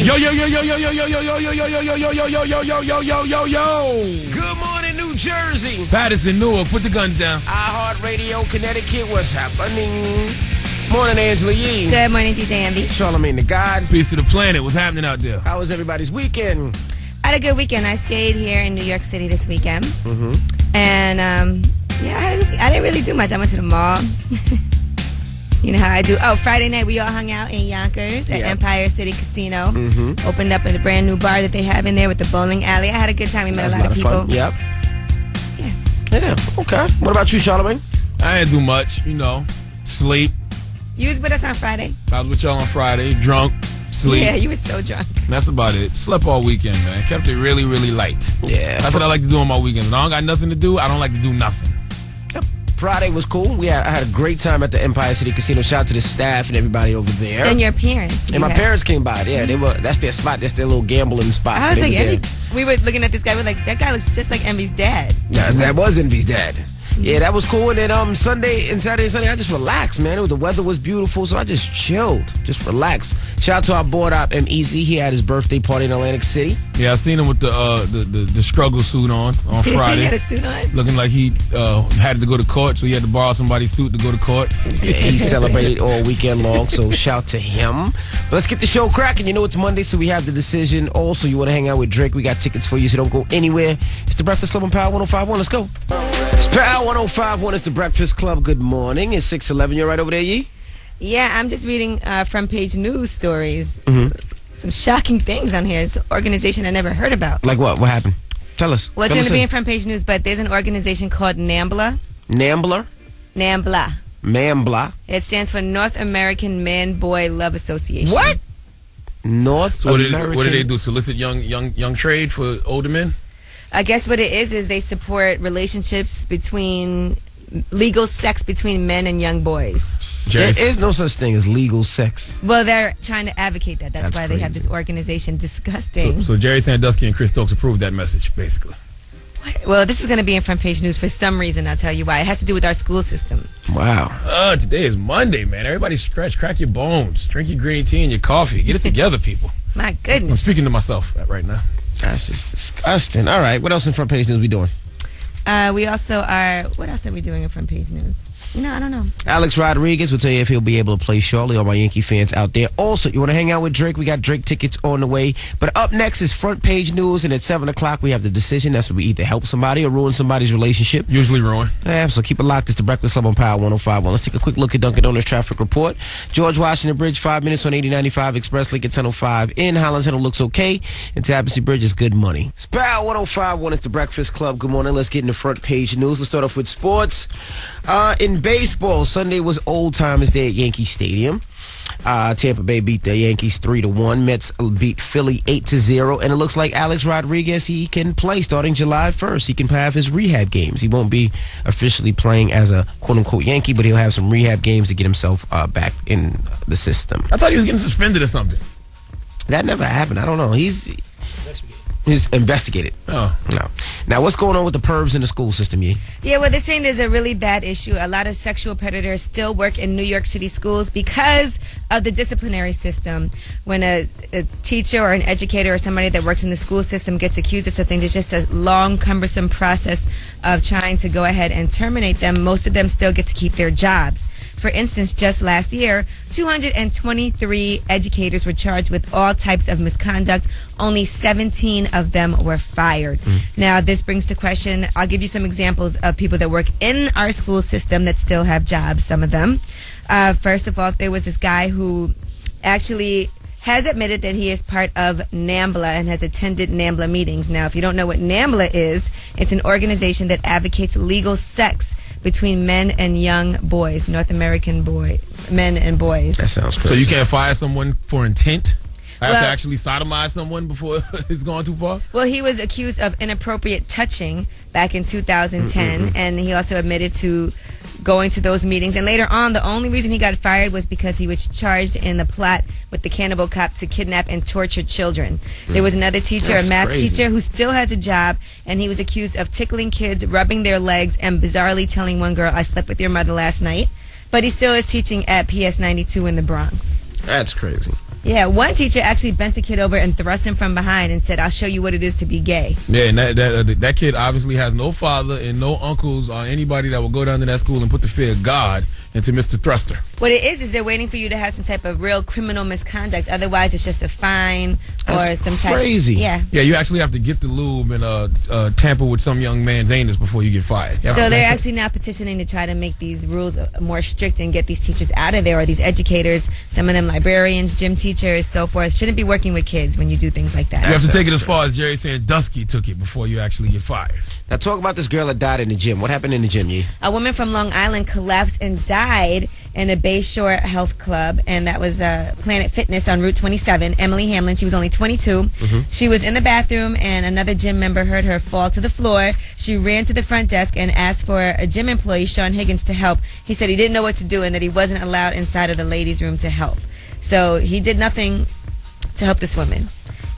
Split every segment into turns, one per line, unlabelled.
Yo. Good morning, New Jersey.
Patterson, Newark, put the guns down.
iHeartRadio, Connecticut, what's happening? Morning, Angela Yee.
Good morning, DJ Envy.
Charlamagne the God.
Peace to the planet. What's happening out there?
How was everybody's weekend?
I had a good weekend. I stayed here in New York City this weekend.
Mm-hmm.
And, I didn't really do much. I went to the mall. You know how I do. Oh, Friday night we all hung out in Yonkers at Empire City Casino.
Mm-hmm.
Opened up a brand new bar that they have in there with the bowling alley. I had a good time. We met a lot of people.
Fun. Yep. Yeah. Okay. What about you, Charlamagne?
I didn't do much. Sleep.
You was with us on Friday.
I was with y'all on Friday. Drunk. Sleep.
Yeah, you was so drunk.
That's about it. Slept all weekend, man. Kept it really, really light.
Yeah.
That's what I like to do on my weekends. When I don't got nothing to do, I don't like to do nothing.
Friday was cool. I had a great time at the Empire City Casino. Shout out to the staff and everybody over there.
And your parents.
And my parents came by. Yeah, they were. That's their spot. That's their little gambling spot.
I was like, Envy. We were looking at this guy. We're like, that guy looks just like Envy's dad.
Yeah, that was Envy's dad. Yeah, that was cool. And then Saturday and Sunday, I just relaxed, man. The weather was beautiful, so I just chilled, just relaxed. Shout out to our board op, M.E.Z. He had his birthday party in Atlantic City.
Yeah, I seen him with the struggle suit on Friday.
He had a suit on?
Looking like he had to go to court, so he had to borrow somebody's suit to go to court.
Yeah, he celebrated all weekend long, so shout to him. But let's get the show cracking. You know it's Monday, so we have the decision. Also, you want to hang out with Drake, we got tickets for you, so don't go anywhere. It's the Breakfast Club on Power 105.1. Let's go. It's Power 105.1. It's the Breakfast Club. Good morning. It's 6:11. You're right over there, Yee?
Yeah, I'm just reading front page news stories.
Mm-hmm.
Some shocking things on here. It's an organization I never heard about.
Like what? What happened? Tell us.
Well, it's going to be in front page news, but there's an organization called NAMBLA.
NAMBLA?
NAMBLA.
MAMBLA.
It stands for North American Man-Boy Love Association.
What? North American?
What do they do? Solicit young trade for older men?
I guess what it is they support relationships between legal sex between men and young boys.
There is no such thing as legal sex.
Well, they're trying to advocate that. That's why
crazy.
they have this organization. Disgusting.
So Jerry Sandusky and Chris Stokes approved that message, basically.
Well, this is going to be in front page news for some reason. I'll tell you why. It has to do with our school system.
Wow.
Today is Monday, man. Everybody stretch, crack your bones, drink your green tea and your coffee. Get it together, people.
My goodness.
I'm speaking to myself right now.
That's just disgusting. All right, what else in front page news we doing?
We also are... What else are we doing in front page news? I don't know.
Alex Rodriguez will tell you if he'll be able to play shortly. All my Yankee fans out there. Also, you want to hang out with Drake? We got Drake tickets on the way. But up next is front page news, and at 7 o'clock we have the decision. That's where we either help somebody or ruin somebody's relationship.
Usually ruin.
Yeah, so keep it locked. It's the Breakfast Club on Power 105.1. Let's take a quick look at Dunkin' Donuts traffic report. George Washington Bridge, 5 minutes on 8095 Express Link at 10:05. In Highland Tunnel looks okay. And Tapestry Bridge is good money. It's Power 105.1. It's the Breakfast Club. Good morning. Let's get into front page news. Let's start off with sports. In baseball, Sunday was Old Timers Day at Yankee Stadium. Tampa Bay beat the Yankees 3-1. Mets beat Philly 8-0. And it looks like Alex Rodriguez, he can play starting July 1st. He can have his rehab games. He won't be officially playing as a quote-unquote Yankee, but he'll have some rehab games to get himself back in the system.
I thought he was getting suspended or something.
That never happened. I don't know. He's investigated.
Oh.
No. Now, what's going on with the pervs in the school system, Yee?
Yeah, well, they're saying there's a really bad issue. A lot of sexual predators still work in New York City schools because of the disciplinary system. When a teacher or an educator or somebody that works in the school system gets accused of something, there's just a long, cumbersome process of trying to go ahead and terminate them. Most of them still get to keep their jobs. For instance, just last year, 223 educators were charged with all types of misconduct. Only 17 of them were fired. Now, this brings to question, I'll give you some examples of people that work in our school system that still have jobs, some of them. First of all, there was this guy who actually has admitted that he is part of NAMBLA and has attended NAMBLA meetings. Now, if you don't know what NAMBLA is, it's an organization that advocates legal sex between men and young boys, North American men and boys.
That sounds crazy.
So you can't fire someone for intent? I have to actually sodomize someone before it's gone too far?
Well, he was accused of inappropriate touching back in 2010, and he also admitted to going to those meetings. And later on, the only reason he got fired was because he was charged in the plot with the cannibal cop to kidnap and torture children. There was another teacher, a math teacher, who still has a job, and he was accused of tickling kids, rubbing their legs, and bizarrely telling one girl, "I slept with your mother last night." But he still is teaching at PS 92 in the Bronx.
That's crazy.
Yeah, one teacher actually bent a kid over and thrust him from behind and said, "I'll show you what it is to be gay."
Yeah, and that kid obviously has no father and no uncles or anybody that will go down to that school and put the fear of God into Mr. Thruster.
What it is they're waiting for you to have some type of real criminal misconduct. Otherwise, it's just a fine or some type.
Crazy.
Yeah.
Yeah, you actually have to get the lube and tamper with some young man's anus before you get fired.
So they're actually now petitioning to try to make these rules more strict and get these teachers out of there, or these educators, some of them librarians, gym teachers, so forth, shouldn't be working with kids when you do things like that.
You have to take it as far as Jerry saying Dusky took it before you actually get fired.
Now talk about this girl that died in the gym. What happened in the gym, Yee?
A woman from Long Island collapsed and died in a Bayshore Health Club, and that was Planet Fitness on Route 27. Emily Hamlin, she was only 22. She was in the bathroom, and another gym member heard her fall to the floor. She ran to the front desk and asked for a gym employee, Sean Higgins, to help. He said he didn't know what to do and that he wasn't allowed inside of the ladies' room to help. So he did nothing to help this woman.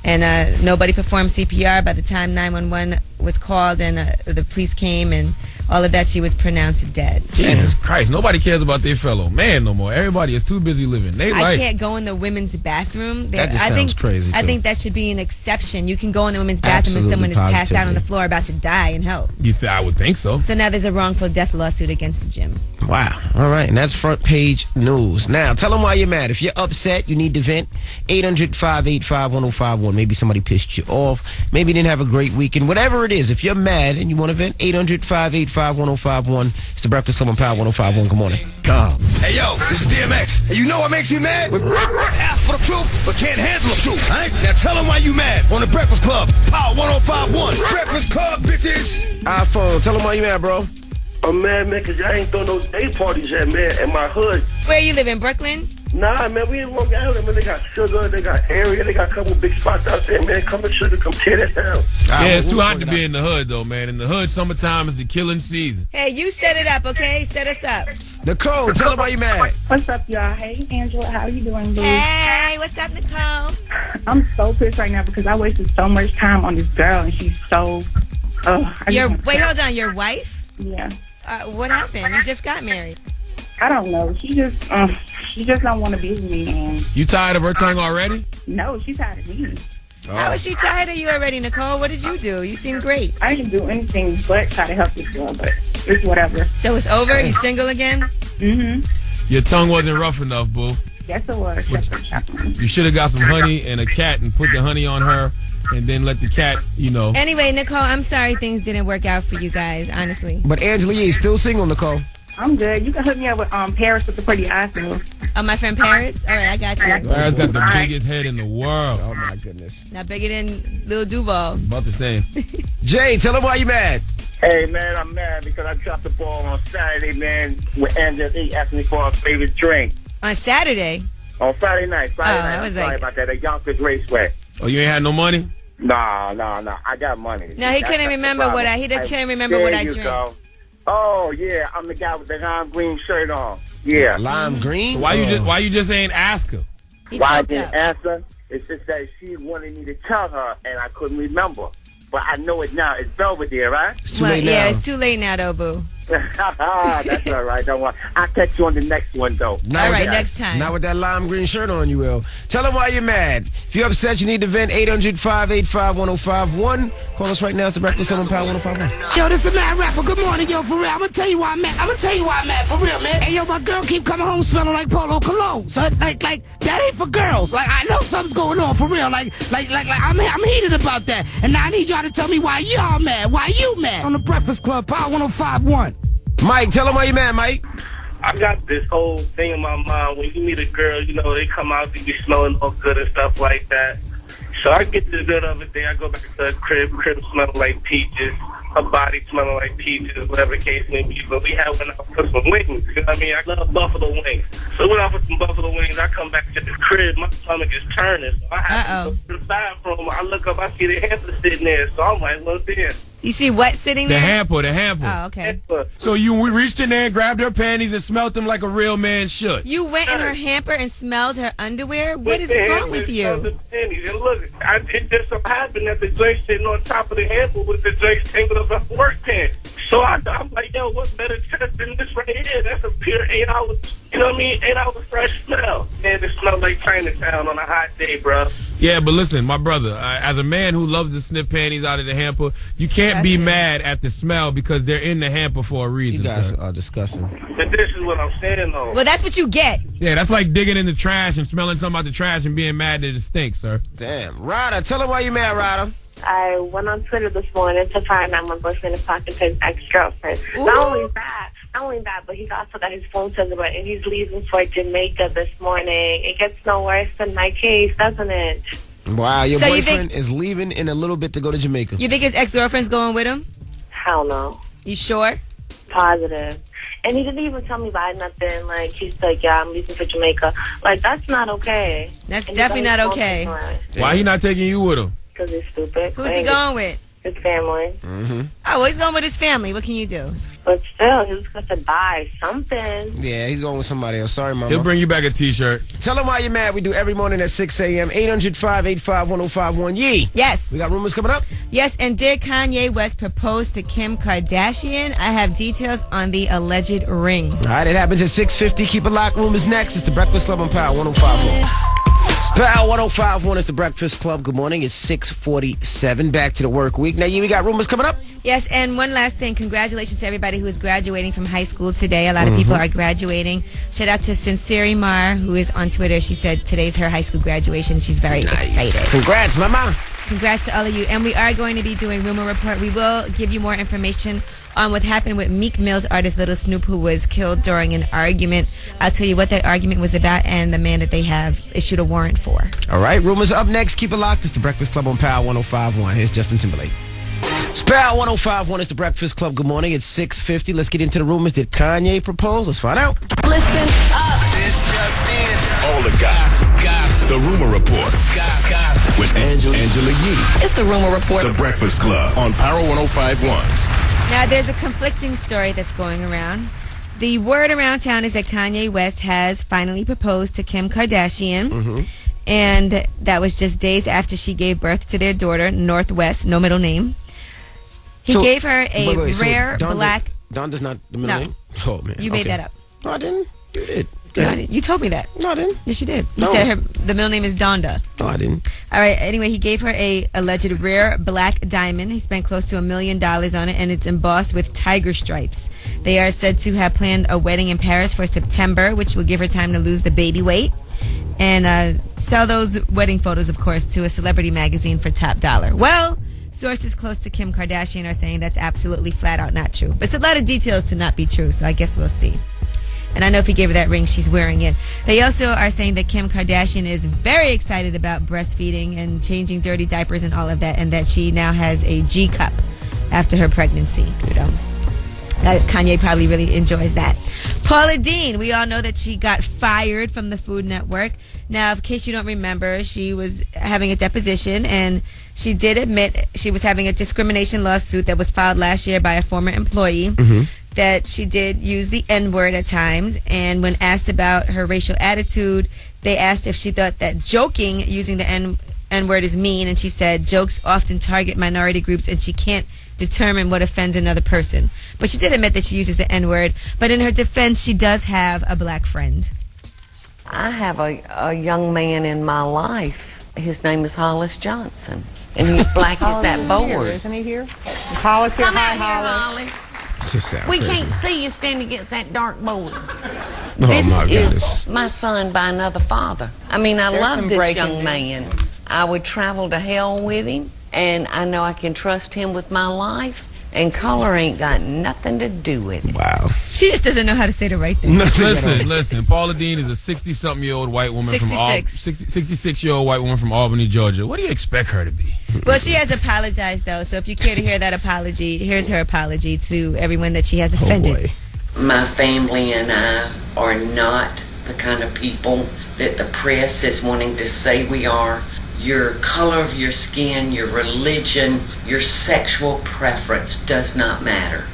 And nobody performed CPR. By the time 911 was called and the police came and all of that, she was pronounced dead.
Jesus Christ, nobody cares about their fellow man no more. Everybody is too busy living.
I can't go in the women's bathroom.
That just sounds crazy, too.
I think that should be an exception. You can go in the women's bathroom if someone is passed out on the floor about to die and help.
I would think so.
So now there's a wrongful death lawsuit against the gym.
Wow. All right. And that's front page news. Now, tell them why you're mad. If you're upset, you need to vent. 800-585-1051. Maybe somebody pissed you off. Maybe you didn't have a great weekend. Whatever it is, if you're mad and you want to vent, 800-585-1051. It's the Breakfast Club on Power 105.1. Good morning.
Hey, yo, this is DMX. And you know what makes me mad? When ask for the truth, but can't handle the truth. All right? Now tell them why you mad on the Breakfast Club. Power 105.1. Breakfast Club, bitches.
iPhone. Tell them why you mad, bro.
I'm mad, man, because y'all ain't throwing no day parties yet, man, in my hood.
Where you live, in Brooklyn?
Nah, man, we ain't walk out there, man. They got Sugar, they got Area, they got a couple big spots out there, man. Come to Sugar, come tear that down.
Yeah, it's too hot to be in the hood, though, man. In the hood, summertime is the killing season.
Hey, you set it up, okay? Set us up.
Nicole, tell them why you mad.
What's up, y'all? Hey, Angela, how you doing, boo?
Hey, what's up, Nicole?
I'm so pissed right now because I wasted so much time on this girl, and she's so...
Wait, hold on, your wife?
Yeah.
What happened? You just got married.
I don't know. She just don't want to be with me. And
You tired of her tongue already?
no, she's tired of me.
How is she tired of you already, Nicole? What did you do? You seem great.
I didn't do anything but try to help this girl, but it's whatever.
So it's over? You single again?
Mm-hmm.
Your tongue wasn't rough enough, boo.
Yes, it was.
You should have got some honey and a cat and put the honey on her and then let the cat,
Anyway, Nicole, I'm sorry things didn't work out for you guys, honestly.
But Angela Yee still single, Nicole.
I'm good. You can hook me up with Paris with the pretty eyes.
Oh, my friend Paris? All right, I got you.
Paris got the biggest head in the world.
Oh, my goodness.
Not bigger than Lil Duval.
About the same.
Jay, tell them why you mad.
Hey, man, I'm mad because I dropped the ball on Saturday, man, with Angela. He asked me for a favorite drink.
On Saturday?
On Friday night.
I
I'm
was
sorry
like...
about that. At Yonkers Raceway.
Oh, you ain't had no money?
No. I got money.
No, he couldn't remember what I drank.
Go. Oh, yeah, I'm the guy with the lime green shirt on. Yeah.
Lime green?
So why you just ain't ask her?
Why I didn't answer? It's just that she wanted me to tell her, and I couldn't remember. But I know it now. It's Belvedere, right?
It's too late now.
Yeah, it's too late now, though, boo.
That's all right. Don't worry. I'll catch you on the next one, though.
All right, next time.
Not with that lime green shirt on, you will. Tell them why you're mad. If you're upset, you need to vent. 800-585-1051. Call us right now. It's the Breakfast Club on Power 105.1.
Yo, this is a mad rapper. Good morning, yo, for real. I'm gonna tell you why I'm mad. For real, man. Hey, yo, my girl keep coming home smelling like Polo Cologne. So, like, that ain't for girls. Like, I know something's going on, for real. Like, I'm heated about that. And now I need y'all to tell me why y'all mad. Why you mad? On the Breakfast Club, Power 105.1.
Mike, tell them why you mad, Mike.
I got this whole thing in my mind. When you meet a girl, they come out, they be smelling all good and stuff like that. So I get this good other day. I go back to the crib smelling like peaches. Her body smelling like peaches, whatever the case may be. But we went out for some wings. You know what I mean? I love buffalo wings. So we went out for some buffalo wings. I come back to the crib. My stomach is turning. So I have to go to the bathroom. I look up. I see the hamper sitting there. So I'm like, well, damn.
You see what sitting there?
The hamper.
Oh, okay.
So you reached in there and grabbed her panties and smelled them like a real man should.
You went in her hamper and smelled her underwear? What is wrong with you?
The panties. And look, it just so happened that the drink sitting on top of the hamper with the drink tangled up her work pants. So I'm like, yo, what's better test than this right here? That's a pure 8 hours You know what I mean? 8 hours fresh smell. And it smells like Chinatown on a hot day, bro.
Yeah, but listen, my brother, as a man who loves to sniff panties out of the hamper, you can't be mad at the smell because they're in the hamper for a reason.
You guys are disgusting.
But this is what I'm saying, though.
Well, that's what you get.
Yeah, that's like digging in the trash and smelling something out the trash and being mad that it stinks, sir.
Damn. Ryder, tell him why you mad, Ryder.
I went on Twitter this morning to find out my boyfriend is talking to his ex-girlfriend. Not only that, but he also got his phone taken away, and he's leaving for Jamaica this morning. It gets no worse than my case, doesn't it?
Wow, your boyfriend is leaving in a little bit to go to Jamaica.
You think his ex-girlfriend's going with him?
Hell no.
You sure?
Positive. And he didn't even tell me about nothing. Like, he's like, yeah, I'm leaving for Jamaica. Like, that's not okay.
That's definitely not okay.
Why he not taking you with him?
Because he's stupid.
Who's he going with?
His family.
Mm-hmm.
Oh, well, he's going with his family. What can you do?
But still, he was going to buy something.
Yeah, he's going with somebody else. Sorry, Mama.
He'll bring you back a T-shirt.
Tell him why you're mad. We do every morning at 6 a.m. 800-585-1051. Yee.
Yes.
We got rumors coming up?
Yes, and did Kanye West propose to Kim Kardashian? I have details on the alleged ring.
All right, it happens at 6:50. Keep it locked. Rumors next. It's the Breakfast Club on Power 105.1. Power 105.1 is the Breakfast Club. Good morning. It's 6:47. Back to the work week. Now, we got rumors coming up?
Yes, and one last thing. Congratulations to everybody who is graduating from high school today. A lot of people are graduating. Shout out to Sincere Mar, who is on Twitter. She said today's her high school graduation. She's very excited.
Congrats, Mama.
Congrats to all of you. And we are going to be doing Rumor Report. We will give you more information on what happened with Meek Mill's artist Little Snoop, who was killed during an argument. I'll tell you what that argument was about and the man that they have issued a warrant for.
All right, rumors up next. Keep it locked. It's the Breakfast Club on Power 105.1. Here's Justin Timberlake. It's Power 105.1. It's the Breakfast Club. Good morning. It's 6:50. Let's get into the rumors. Did Kanye propose? Let's find out.
Listen up.
This just in. All the gossip. The Rumor Report. With Angela Yee.
It's the Rumor Report.
The Breakfast Club on Power 105.1.
Now, there's a conflicting story that's going around. The word around town is that Kanye West has finally proposed to Kim Kardashian. And that was just days after she gave birth to their daughter, Northwest, no middle name. He gave her a rare black...
Dawn does not the middle name? Oh, man.
You made that up.
No, I didn't. You did.
No, I didn't. You told me that.
No, I didn't.
Yes, you did. You said the middle name is Donda.
No, I didn't.
All right. Anyway, he gave her a alleged rare black diamond. He spent close to $1 million on it, and it's embossed with tiger stripes. They are said to have planned a wedding in Paris for September, which will give her time to lose the baby weight and sell those wedding photos, of course, to a celebrity magazine for top dollar. Well, sources close to Kim Kardashian are saying that's absolutely flat out not true. But it's a lot of details to not be true, so I guess we'll see. And I know if he gave her that ring, she's wearing it. They also are saying that Kim Kardashian is very excited about breastfeeding and changing dirty diapers and all of that, and that she now has a G cup after her pregnancy. So Kanye probably really enjoys that. Paula Deen, we all know that she got fired from the Food Network. Now, in case you don't remember, she was having a deposition, and she did admit she was having a discrimination lawsuit that was filed last year by a former employee. That she did use the N-word at times, and when asked about her racial attitude, they asked if she thought that joking using the N-word is mean, and she said jokes often target minority groups, and she can't determine what offends another person. But she did admit that she uses the N-word, but in her defense, she does have a black friend.
I have a young man in my life. His name is Hollis Johnson, and he's black as that board.
Isn't he here? Is Hollis here? Hi, Hollis.
We can't see you standing against that dark board.
Oh, my goodness.
Is my son by another father. I mean, I love this young man. I would travel to hell with him, and I know I can trust him with my life, and color ain't got nothing to do with it.
Wow.
She just doesn't know how to say the right thing.
Listen. Paula Deen is a 60-something-year-old white woman 66-year-old white woman from Albany, Georgia. What do you expect her to be?
Well, she has apologized, though, so if you care to hear that apology, here's her apology to everyone that she has offended.
Oh, boy.
My family and I are not the kind of people that the press is wanting to say we are. Your color of your skin, your religion, your sexual preference does not matter.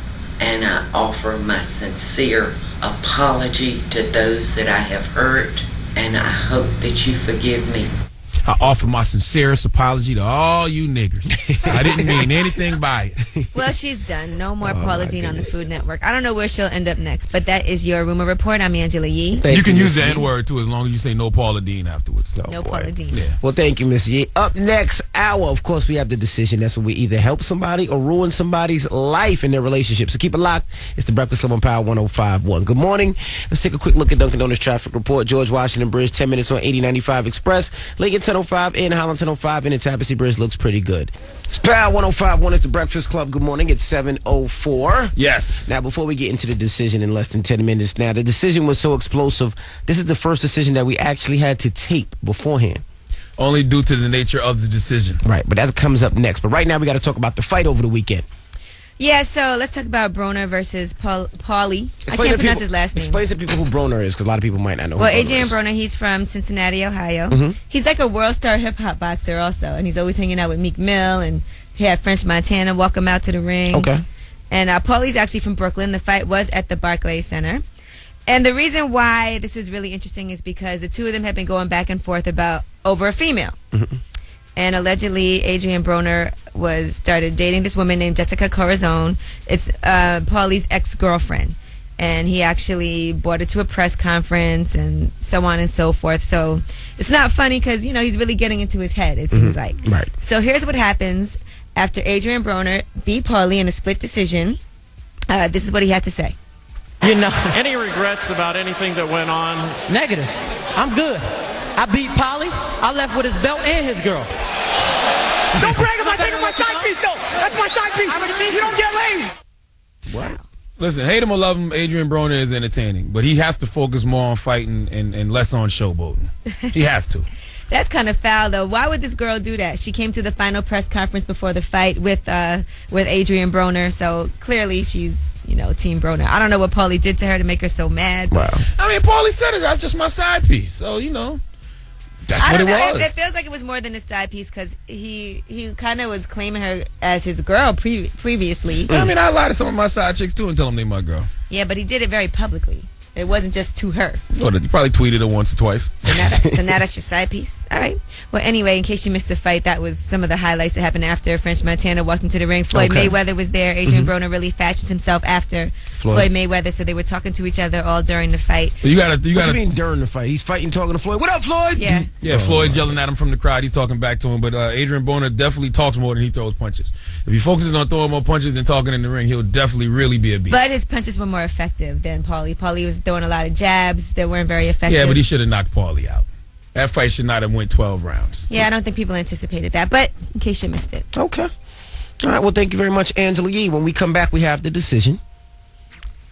And I offer my sincere apology to those that I have hurt, and I hope that you forgive me.
I offer my sincerest apology to all you niggers. I didn't mean anything by it.
Well, she's done. No more Paula Deen on the Food Network. I don't know where she'll end up next, but that is your rumor report. I'm Angela Yee.
You can use the N-word, too, as long as you say no Paula Deen afterwards.
No Paula Deen.
Yeah.
Well, thank you, Miss Yee. Up next hour, of course, we have the decision. That's when we either help somebody or ruin somebody's life in their relationship. So keep it locked. It's the Breakfast Club on Power 105.1. Good morning. Let's take a quick look at Dunkin' Donuts traffic report. George Washington Bridge, 10 minutes on 8095 Express. Lincoln 1005 in, Holland 1005 in, and Tallahassee Bridge looks pretty good. It's Power 105.1. It's the Breakfast Club. Good morning. It's 7:04.
Yes.
Now, before we get into the decision in less than 10 minutes, now, the decision was so explosive. This is the first decision that we actually had to tape beforehand.
Only due to the nature of the decision.
Right, but that comes up next. But right now, we got to talk about the fight over the weekend.
Yeah, so let's talk about Broner versus Paul Paulie. I can't pronounce his last name.
Explain to people who Broner is, because a lot of people might not know
well,
who Broner
Adrian
is.
Broner, he's from Cincinnati, Ohio.
Mm-hmm.
He's like a world star hip-hop boxer also, and he's always hanging out with Meek Mill, and he had French Montana walk him out to the ring.
Okay.
And Paulie's actually from Brooklyn. The fight was at the Barclays Center. And the reason why this is really interesting is because the two of them have been going back and forth over a female.
Mm-hmm.
And allegedly, Adrian Broner started dating this woman named Jessica Corazon. It's Paulie's ex-girlfriend. And he actually brought her to a press conference and so on and so forth. So it's not funny because, he's really getting into his head, it seems like.
Right.
So here's what happens after Adrian Broner beat Paulie in a split decision. This is what he had to say.
Any regrets about anything that went on?
Negative. I'm good. I beat Paulie. I left with his belt and his girl.
Don't brag about taking my side piece, though. That's my side piece. You don't get laid.
Wow.
Listen, hate him or love him, Adrian Broner is entertaining. But he has to focus more on fighting and less on showboating. He has to.
That's kind of foul, though. Why would this girl do that? She came to the final press conference before the fight with Adrian Broner, so clearly she's, Team Broner. I don't know what Paulie did to her to make her so mad.
Wow.
I mean, Paulie said it. That's just my side piece. So, that's what it was.
It feels like it was more than a side piece because he kind of was claiming her as his girl previously.
I mean, I lie to some of my side chicks, too, and tell them they're my girl.
Yeah, but he did it very publicly. It wasn't just to her.
Oh, you probably tweeted it once or twice.
So now that's your side piece. All right. Well, anyway, in case you missed the fight, that was some of the highlights that happened after French Montana walked into the ring. Floyd Mayweather was there. Adrian Broner really fashions himself after Floyd Mayweather, so they were talking to each other all during the fight.
What do you
mean during the fight? He's fighting, talking to Floyd. What up, Floyd?
Yeah.
Yeah, Floyd's yelling at him from the crowd. He's talking back to him. But Adrian Broner definitely talks more than he throws punches. If he focuses on throwing more punches than talking in the ring, he'll definitely really be a beast.
But his punches were more effective than Paulie. Paulie was throwing a lot of jabs that weren't very effective.
Yeah, but he should have knocked Paulie out. That fight should not have went 12 rounds.
Yeah, I don't think people anticipated that. But in case you missed it.
Okay. All right, well, thank you very much, Angela Yee. When we come back, we have the decision.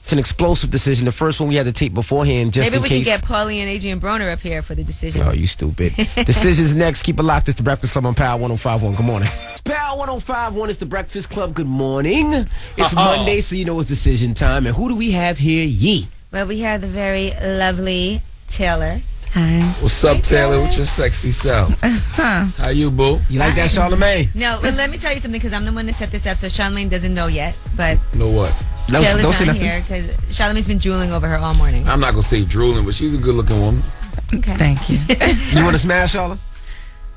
It's an explosive decision. The first one we had to tape beforehand just
Maybe
in
we
case.
can get Paulie and Adrian Broner up here for the decision.
Oh, you stupid. Decisions next. Keep it locked. It's the Breakfast Club on Power 105.1. Good morning. Power 105.1 is the Breakfast Club. Good morning. It's Monday, so it's decision time. And who do we have here? Yee.
Well, we have the very lovely Taylor.
Hi.
What's up, Taylor? With your sexy self? How you, boo?
You like that, Charlamagne?
No, well, let me tell you something because I'm the one that set this up, so Charlamagne doesn't know yet. But
know what?
Taylor's not here because Charlamagne's been drooling over her all morning.
I'm not gonna say drooling, but she's a good-looking woman.
Okay.
Thank you.
You want to smash, Charla?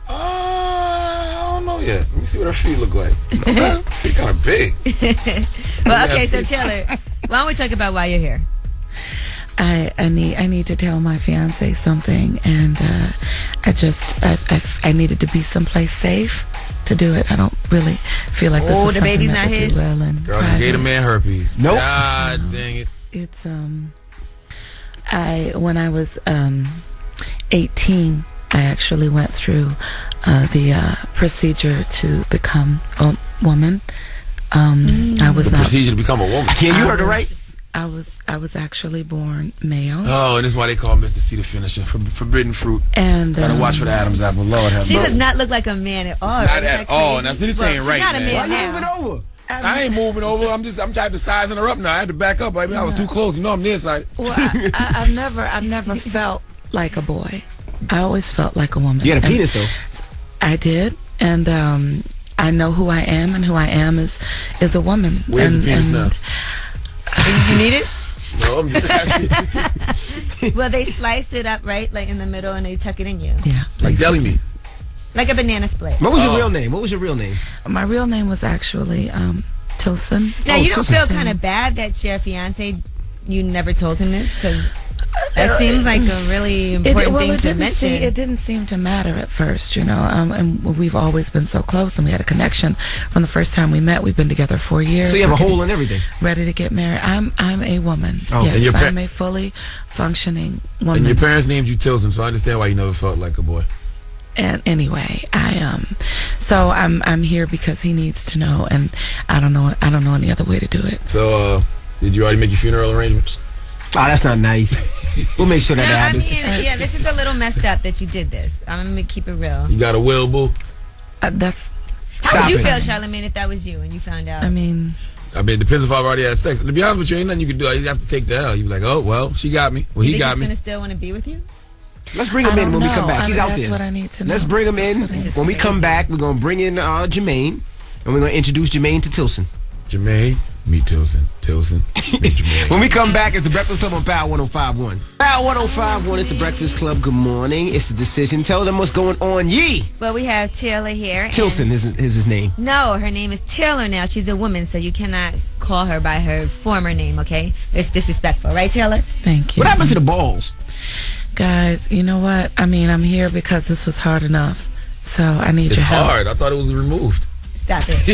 I don't know yet. Let me see what her feet look like. Okay. Feet kind of big.
Well, okay, so Taylor, why don't we talk about why you're here?
I need to tell my fiance something, and I needed to be someplace safe to do it. I don't really feel like this is
the
something
baby's
that
not
would
his.
do well in
Girl, you gave a man herpes.
Nope.
God dang it.
It's when I was 18, I actually went through the procedure to become a woman. I was
the procedure to become a woman.
Yeah, you heard it right.
I was actually born male.
Oh, and this is why they call Mr. C the finisher. Forbidden fruit.
And
gotta watch for the Adam's apple. Lord have mercy.
She does not look like a man at all.
Not at all. Now see, this ain't right,
she's not a
man.
man
Why
now.
you moving over?
I ain't moving over. I'm trying to sizing her up now. I had to back up. I mean, I was too close. I'm near side.
Well, I've never felt like a boy. I always felt like a woman.
You had a penis, though.
I did, and I know who I am, and who I am is a woman.
Where's the penis now?
You need it?
No, I'm just asking.
Well, they slice it up, right? Like in the middle, and they tuck it in you.
Yeah.
Like deli meat.
Like a banana split.
What was your real name? What was your real name?
My real name was actually Tilson.
Now, you don't feel kind of bad that your fiance, you never told him this? Because that seems like a really important thing to mention.
It didn't seem to matter at first, you know, and we've always been so close, and we had a connection from the first time we met. We've been together 4 years.
So you have a hole in everything.
Ready to get married. I'm a woman.
Oh.
Yes, I'm a fully functioning woman.
And your parents named you Tilson, so I understand why you never felt like a boy.
And anyway, so I'm here because he needs to know, and I don't know any other way to do it.
So, did you already make your funeral arrangements?
Oh, that's not nice. We'll make sure that happens.
Yeah, this is a little messed up that you did this. I'm gonna keep it real.
You got a will, boo?
How would you feel, Charlamagne, if that was you and you found out?
I mean,
it depends if I've already had sex. To be honest with you, ain't nothing you can do. You have to take the L. You be like, oh, well, she got me. Well, he got me.
He's gonna still want to be with you?
Let's bring him in when we come back. He's out there.
That's what I need to know.
Let's bring him in. When we come back, we're going to bring in Jermaine, and we're going to introduce Jermaine to Tilson.
Jermaine, meet Tilson. Tilson, meet Jermaine.
When we come back, it's the Breakfast Club on Power 105.1. Power 105.1 is the Breakfast Club. Good morning. It's the decision. Tell them what's going on, Yee.
Well, we have Taylor here.
Tilson is his name.
No, her name is Taylor now. She's a woman, so you cannot call her by her former name, okay? It's disrespectful. Right, Taylor?
Thank you.
What happened to the balls?
Guys, you know what? I mean, I'm here because this was hard enough. So I need your help.
It's hard. I thought it was removed.
Stop it.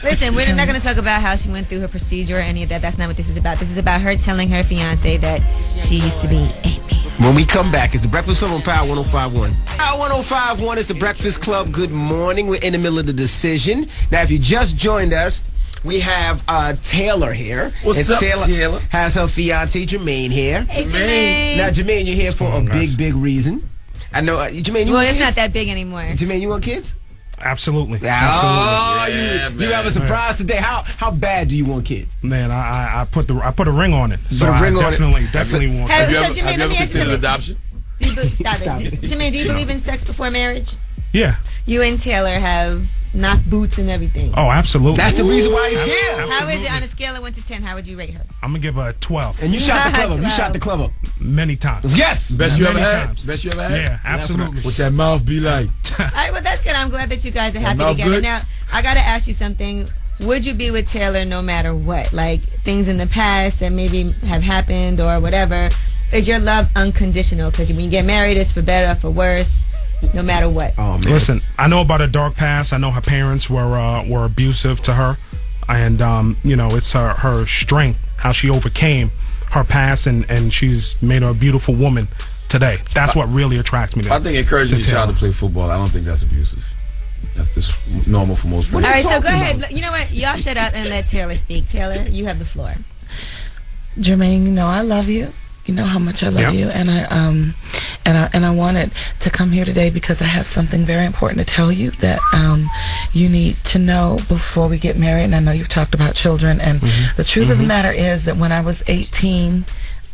Listen, we're not going to talk about how she went through her procedure or any of that. That's not what this is about. This is about her telling her fiance that she used to be Amy.
When we come back, it's the Breakfast Club on Power 105.1. Power 105.1 is the Breakfast Club. Good morning. We're in the middle of the decision. Now, if you just joined us, we have Taylor here.
What's up, Taylor?
Has her fiance Jermaine here.
Hey, Jermaine.
Now, Jermaine, you're here for a big reason. I know, Jermaine. You want
it's
kids?
not that big anymore.
Jermaine, you want kids?
Absolutely.
Oh,
Absolutely.
you have a surprise today. How bad do you want kids?
Man, I put a ring on it. So
a ring
I
on
definitely want.
Have you ever considered adoption?
Stop it. Jermaine, do you believe in sex before marriage?
Yeah.
You and Taylor have knocked boots and everything.
Oh, absolutely.
That's the reason why he's here.
How is it on a scale of 1 to 10? How would you rate her?
I'm gonna give her a 12.
And you shot the club up. You shot the club up
many times.
Yes.
Best you ever had.
Times.
Best you ever had.
Yeah, absolutely.
What that mouth be like?
All right, well that's good. I'm glad that you guys are happy
mouth
together.
good?
Now I got to ask you something. Would you be with Taylor no matter what? Like things in the past that maybe have happened or whatever? Is your love unconditional? Because when you get married, it's for better or for worse. No matter what.
Oh, man.
Listen, I know about her dark past. I know her parents were abusive to her, and you know, it's her strength, how she overcame her past, and she's made her a beautiful woman today. That's what really attracts me to her.
I think encouraging your child to play football, I don't think that's abusive. That's just normal for most people.
All right, so go ahead. You know what? Y'all shut up and let Taylor speak. Taylor, you have the floor.
Jermaine, you know I love you. You know how much I love you, and I wanted to come here today because I have something very important to tell you that you need to know before we get married. And I know you've talked about children, and the truth of the matter is that when I was 18,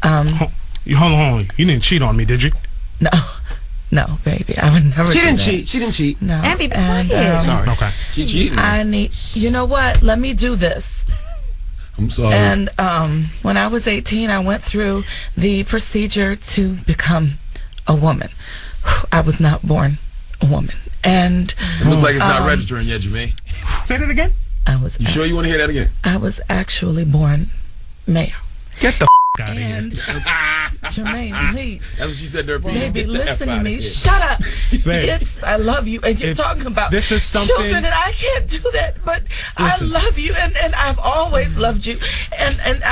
hold on, you didn't cheat on me, did you?
No, baby, I would never.
She didn't cheat.
No,
and
sorry.
Okay,
she cheated.
I need. You know what? Let me do this.
I'm sorry.
And when I was 18, I went through the procedure to become a woman. I was not born a woman. And
it looks like it's not registering yet, Jermaine.
Say that again.
You sure you want to hear that again?
I was actually born male.
Get the out of here.
Jermaine, please.
That's what she said there.
Baby, listen to me. Shut up. I love you. And you're talking about
this is something,
children, and I can't do that. But I love you, and I've always loved you. And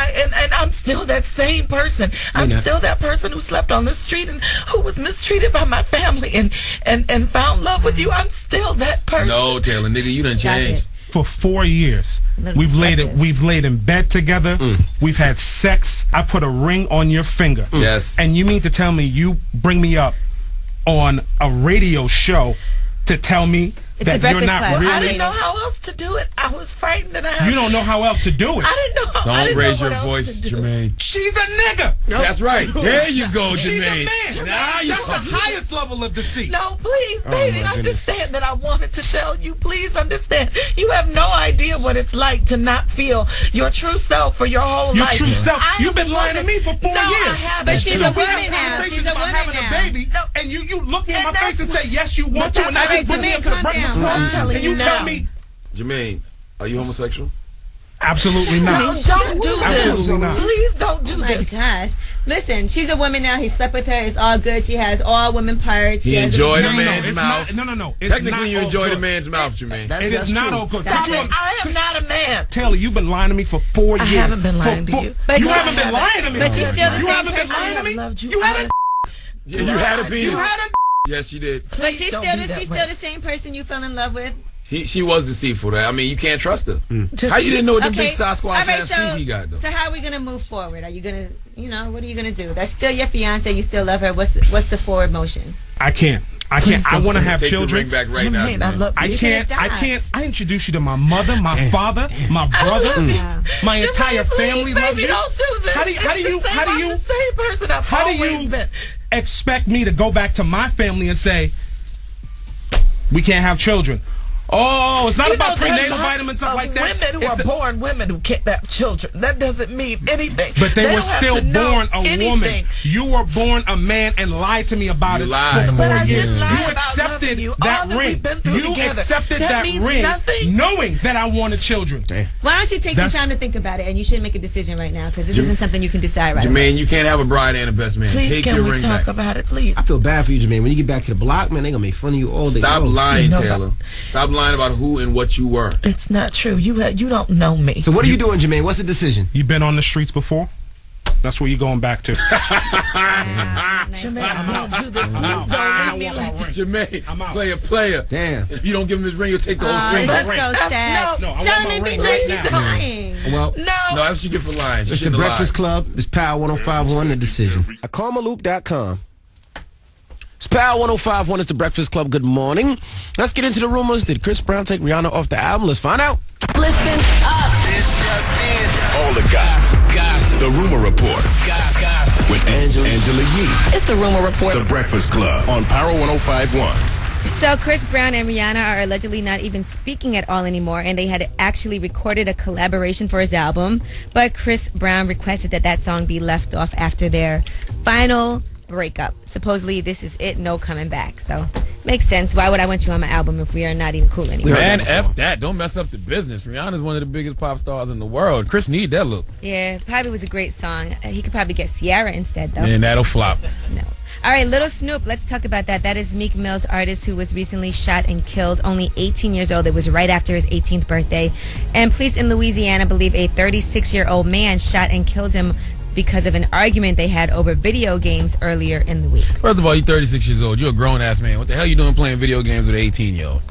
I'm still that same person. I'm still that person who slept on the street and who was mistreated by my family and found love with you. I'm still that person.
No, Taylor, nigga, you done changed.
For 4 years, we've laid in bed together. We've had sex. I put a ring on your finger.
Yes.
And you mean to tell me you bring me up on a radio show to tell me
It's the Breakfast Club.
Really?
I didn't know how else to do it. I was frightened and I had...
You don't know how else to do it.
I didn't know how
Don't raise your voice, Jermaine.
She's a nigga.
That's right. There you go,
She's
Jermaine.
a man.
Now you
That's the highest level of deceit.
No, please, baby, understand that I wanted to tell you. Please understand. You have no idea what it's like to not feel your true self for your whole life.
Your true self. You've been lying to me for 4 years.
I haven't.
But she's a woman now. She's a woman
having
now.
a baby, and you look me in my face and say, yes, you want to, and I just bring me into the Breakfast Club, and you tell me...
Jermaine, are you homosexual?
Absolutely not.
Don't do this.
Absolutely not.
Please don't do this.
Oh my gosh. Listen, she's a woman now. He slept with her. It's all good. She has all women parts.
You enjoy the man's mouth.
No.
Technically, you enjoy the man's mouth, Jermaine.
It is not all good.
I am not a man.
Taylor, you've been lying to me for 4 years.
I haven't been lying to you.
You haven't been lying to me.
But she's still the
You
same
haven't been
person.
lying to me.
Loved you.
You had a...
You had a penis.
You had a...
Yes, you did.
But she's still the same person you fell in love with.
She was deceitful. I mean, you can't trust her. How you didn't know what the big Sasquatch ass feet he got, though?
So how are we going to move forward? Are you going to, what are you going to do? That's still your fiance. You still love her. What's the forward motion?
I can't. I want to have children.
Take the ring back right now, Jermaine.
I introduce you to my mother, my father, my brother, my entire family loves you.
Don't do this. I'm the same person I've always been.
Expect me to go back to my family and say we can't have children? Oh, it's not about prenatal vitamins, stuff like that.
Women who are born women who can't have children. That doesn't mean anything.
But they were still born a woman. You were born a man and lied to me about it for 4 years. You accepted that ring. You accepted that ring knowing that I wanted children.
Why don't you take some time to think about it, and you should make a decision right now, because this isn't something you can decide right now.
Jermaine, you can't have a bride and a best man.
Please,
take your ring back.
can we talk about it, please?
I feel bad for you, Jermaine. When you get back to the block, man, they gonna make fun of you all day.
Stop lying, Taylor. Stop lying about who and what you were.
It's not true. You don't know me.
So what are you doing, Jermaine? What's the decision?
You've been on the streets before? That's where you're going back to.
Jermaine, don't do this. Please don't leave me like that.
Jermaine, player.
Damn.
If you don't give him his ring, you'll take the whole string.
That's so sad.
No,
Charlamagne, be nice. She's lying.
Well,
no, that's what you get for lying.
It's the Breakfast Club. It's Power 105.1, The Decision. Karmaloop.com. It's Power 105.1. It's the Breakfast Club. Good morning. Let's get into the rumors. Did Chris Brown take Rihanna off the album? Let's find out.
Listen up.
This just in. All the gossip. The Rumor Report. Gossip. With Angela Yee.
It's the Rumor Report.
The Breakfast Club on Power 105.1.
So Chris Brown and Rihanna are allegedly not even speaking at all anymore, and they had actually recorded a collaboration for his album, but Chris Brown requested that song be left off after their final breakup. Supposedly this is it, no coming back. So makes sense. Why would I want you on my album if we are not even cool anymore?
Man, F that. Don't mess up the business. Rihanna's one of the biggest pop stars in the world. Chris need that look.
Yeah, probably was a great song. He could probably get Ciara instead, though.
And that'll flop.
No. All right, Little Snoop, let's talk about that. That is Meek Mill's artist who was recently shot and killed, only 18 years old. It was right after his 18th birthday. And police in Louisiana believe a 36-year-old man shot and killed him because of an argument they had over video games earlier in the week.
First of all, you're 36 years old. You're a grown-ass man. What the hell you doing playing video games with an 18-year-old?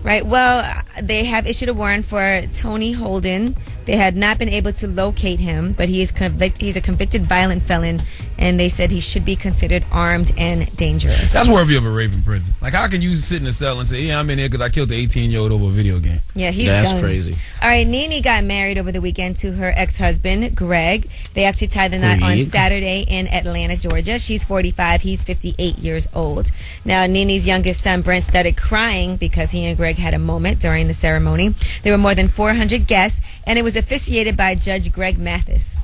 Right. Well, they have issued a warrant for Tony Holden. They had not been able to locate him, but he's a convicted violent felon, and they said he should be considered armed and dangerous.
That's worthy of a rape in prison. Like, how can you sit in a cell and say, yeah, I'm in here because I killed the 18-year-old over a video game?
Yeah, he's
That's
done.
crazy.
All right, Nene got married over the weekend to her ex-husband, Greg. They actually tied the knot on Saturday in Atlanta, Georgia. She's 45. He's 58 years old. Now, Nene's youngest son, Brent, started crying because he and Greg had a moment during the ceremony. There were more than 400 guests, and it was officiated by Judge Greg Mathis.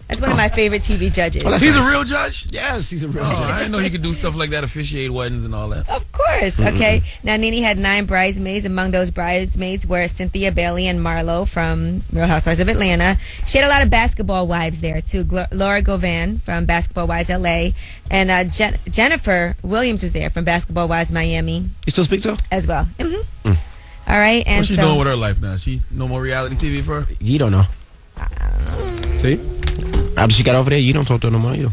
That's one of my favorite TV judges.
Well, he's a real judge?
Yes, he's a real judge.
I didn't know he could do stuff like that, officiate weddings and all that.
Of course. Okay. Now, Nene had 9 bridesmaids. Among those bridesmaids were Cynthia Bailey and Marlo from Real Housewives of Atlanta. She had a lot of basketball wives there, too. Laura Govan from Basketball Wives LA. And Jennifer Williams was there from Basketball Wives Miami.
You still speak to her?
As well. Mm-hmm. All right. And
what's she doing with her life now? She no more reality TV for her?
You don't know. See? After she got over there, you don't talk to her no more, you.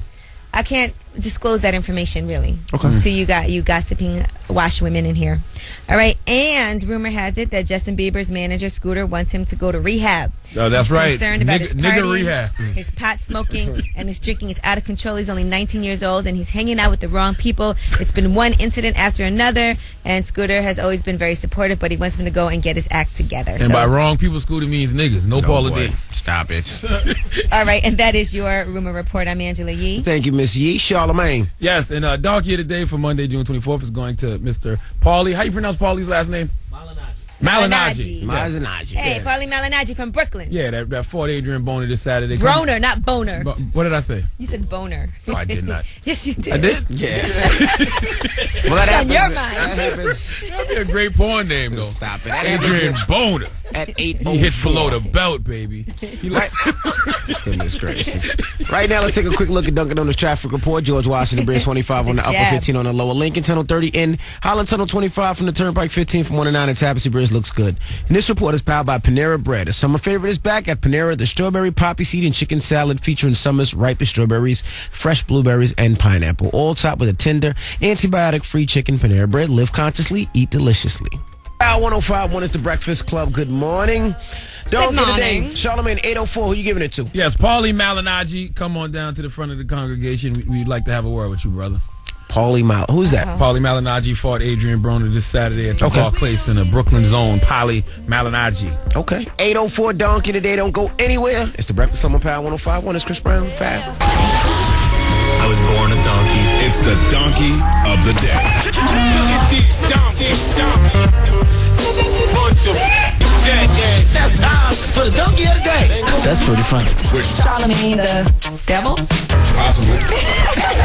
I can't disclose that information, really.
Okay.
Until you gossiping wash women in here. All right, and rumor has it that Justin Bieber's manager, Scooter, wants him to go to rehab.
Oh, that's
He's
right.
concerned about his
Nigga
partying,
rehab.
his pot smoking, and his drinking is out of control. He's only 19 years old, and he's hanging out with the wrong people. It's been one incident after another, and Scooter has always been very supportive, but he wants him to go and get his act together.
And by wrong people, Scooter means niggas. No Paula Deen.
Stop it.
All right, and that is your rumor report. I'm Angela Yee.
Thank you, Miss Yee. Charlemagne.
Yes, and Donkey of the Day for Monday, June 24th is going to Mr. Paulie. How you pronounce Paulie's last name? Malinaji.
Malinaji.
Hey, Paulie Malinaji from Brooklyn.
Yeah, that fought Adrian Boner this Saturday.
Broner, not boner.
What did I say?
You said boner.
No, I did not.
Yes, you did.
I did?
Yeah.
Well, that happens. On your mind.
That happens.
That'd be a great porn name, though.
Stop it. That
Adrian Boner.
At 8.
He hit below the belt, baby.
Goodness gracious. Right now, let's take a quick look at Dunkin' on the traffic report. George Washington Bridge 25 on the upper 15 on the lower. Lincoln Tunnel 30 in. Holland Tunnel 25 from the Turnpike 15 from 1 to 9 at Tapestry Bridge looks good. And this report is powered by Panera Bread. A summer favorite is back at Panera. The strawberry poppy seed and chicken salad featuring summer's ripest strawberries, fresh blueberries, and pineapple. All topped with a tender, antibiotic-free chicken. Panera Bread. Live consciously, eat deliciously. 105.1 is the Breakfast Club. Good morning. Don't get today. Charlemagne 804. Who you giving it to?
Yes, Paulie Malinaji. Come on down to the front of the congregation. We'd like to have a word with you, brother.
Paulie Who's that?
Paulie Malinaji fought Adrian Broner this Saturday at the Barclays Center, Brooklyn Zone. Paulie Malinaji.
Okay. 804 Donkey today. Don't go anywhere. It's the Breakfast Club on Power 105.1. It's Chris Brown. Fab.
I was born a donkey. It's the donkey of the day. Bunch of jackass.
That's time for the donkey of the day.
That's pretty funny.
Charlemagne the devil?
Possibly.